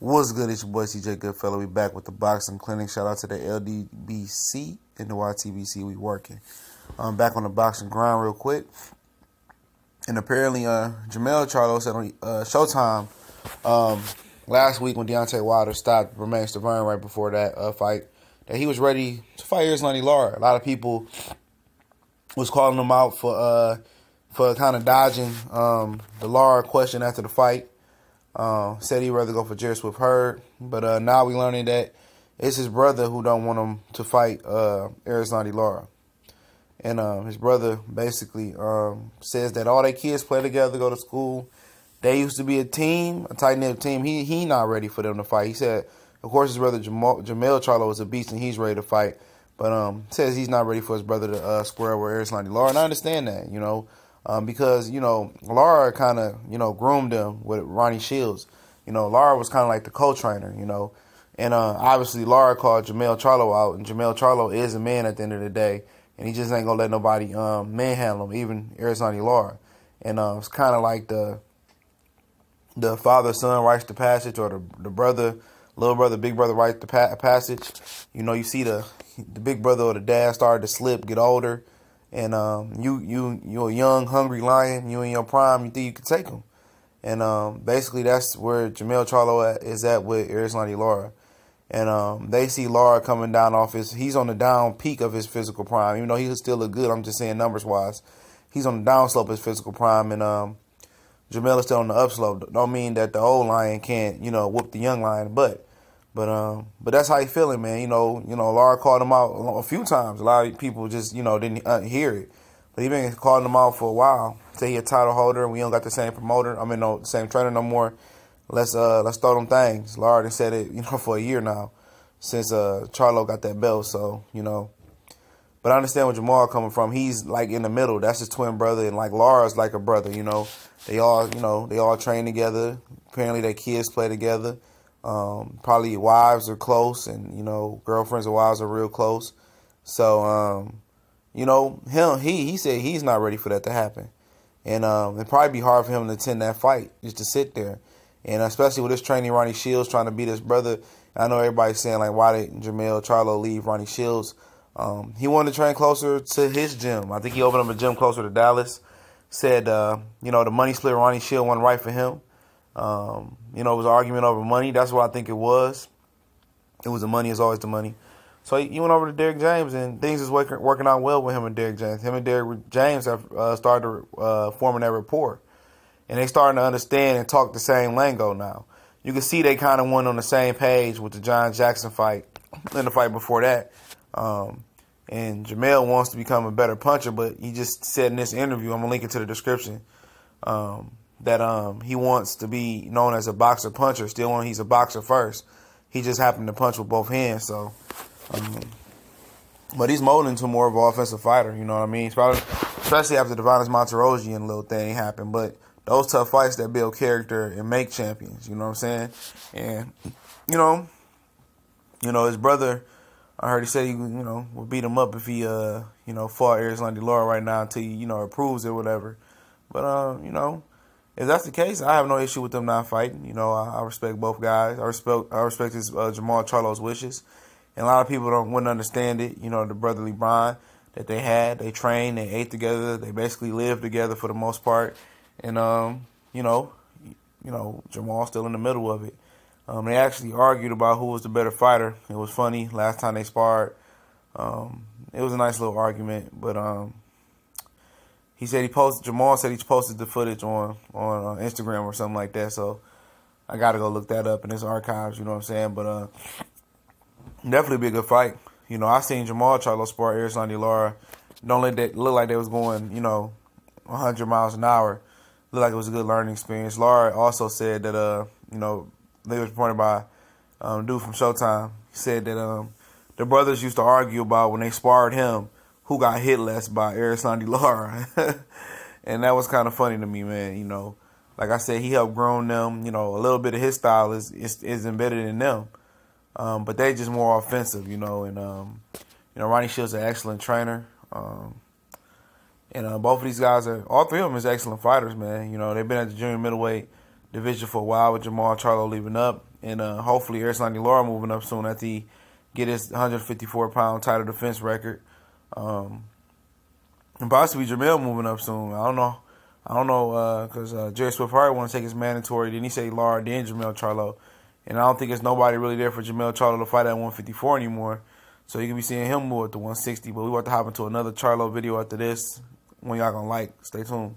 What's good? It's your boy CJ Goodfellow. We back with the boxing clinic. Shout out to the LDBC and the YTBC. We working. Back on the boxing grind real quick. And apparently, Jermell Charlo said on Showtime last week when Deontay Wilder stopped Romain Stavern right before that fight that he was ready to fight Erislandy Lara. A lot of people was calling him out for kind of dodging the Lara question after the fight. Said he'd rather go for Jerry Swift Hurd, but now we learning that it's his brother who don't want him to fight Erislandy Lara. And his brother basically says that all their kids play together, go to school. They used to be a team, a tight-knit team. He not ready for them to fight. He said, of course, his brother Jermell Charlo is a beast and he's ready to fight, but says he's not ready for his brother to square with Erislandy Lara. And I understand that, you know. Because, you know, Lara kind of, you know, groomed him with Ronnie Shields. You know, Lara was kind of like the co-trainer, you know. And obviously Lara called Jermell Charlo out, and Jermell Charlo is a man at the end of the day, and he just ain't going to let nobody manhandle him, even Erislandy Lara. And it's kind of like the father-son writes the passage, or the brother, little brother, big brother writes the passage. You know, you see the big brother or the dad started to slip, get older. And you're a young, hungry lion. You in your prime. You think you can take him. And basically that's where Jermell Charlo is at with Erislandy Lara. And they see Lara coming down off he's on the down peak of his physical prime. Even though he still look good, I'm just saying numbers-wise. He's on the down slope of his physical prime. And Jermell is still on the upslope. Don't mean that the old lion can't, you know, whoop the young lion. But that's how he feeling, man. You know, Lara called him out a few times. A lot of people just, you know, didn't hear it. But he been calling him out for a while. Say he a title holder and we don't got the same promoter. I mean, no, the same trainer no more. Let's throw them things. Lara done said it, you know, for a year now since Charlo got that belt. So, you know. But I understand where Jermall coming from. He's like in the middle. That's his twin brother, and like Lara's like a brother, you know. They all train together. Apparently their kids play together. Probably wives are close, and you know, girlfriends and wives are real close. So you know, he said he's not ready for that to happen, and it'd probably be hard for him to attend that fight, just to sit there, and especially with this training Ronnie Shields trying to beat his brother. I know everybody's saying like, why did Jermell Charlo leave Ronnie Shields? He wanted to train closer to his gym. I think he opened up a gym closer to Dallas. Said you know, the money split Ronnie Shields wasn't right for him. You know, it was an argument over money. That's what I think it was. It was the money is always the money. So he went over to Derrick James, and things is working out well with him and Derrick James. Him and Derrick James have started forming that rapport. And they starting to understand and talk the same lingo now. You can see they kind of went on the same page with the John Jackson fight and the fight before that. And Jermell wants to become a better puncher, but he just said in this interview, I'm going to link it to the description, that he wants to be known as a boxer puncher. Still when he's a boxer first. He just happened to punch with both hands. So, but he's molding into more of an offensive fighter. You know what I mean? Especially after the Divanis Monterosian little thing happened. But those tough fights that build character and make champions. You know what I'm saying? And you know his brother. I heard he said he would beat him up if he fought Erislandy Lara right now until he approves it or whatever. But if that's the case, I have no issue with them not fighting. You know, I respect both guys. I respect his Jermall Charlo's wishes. And a lot of people wouldn't understand it, you know, the brotherly bond that they had. They trained, they ate together, they basically lived together for the most part. And Jermall's still in the middle of it. They actually argued about who was the better fighter. It was funny. Last time they sparred, it was a nice little argument, but Jermall said he posted the footage on Instagram or something like that. So I got to go look that up in his archives. You know what I'm saying? But definitely be a good fight. You know, I seen Jermall Charlo spar Erislandy Lara. Don't let that look like they was going 100 miles an hour. Looked like it was a good learning experience. Lara also said that they was pointed by a dude from Showtime. He said that the brothers used to argue about when they sparred him who got hit less by Erislandy Lara. And that was kind of funny to me, man. You know, like I said, he helped grown them. You know, a little bit of his style is embedded in them. But they just more offensive, you know. And, Ronnie Shields is an excellent trainer. And both of these guys all three of them is excellent fighters, man. You know, they've been at the junior middleweight division for a while with Jermall Charlo leaving up. And hopefully Erislandy Lara moving up soon after he get his 154-pound title defense record. And possibly Jermell moving up soon. I don't know, because Jerry Swift Hart want to take his mandatory. Then he say Lara, then Jermell Charlo. And I don't think there's nobody really there for Jermell Charlo to fight at 154 anymore. So you can be seeing him move at the 160. But we about to hop into another Charlo video after this. One y'all gonna like. Stay tuned.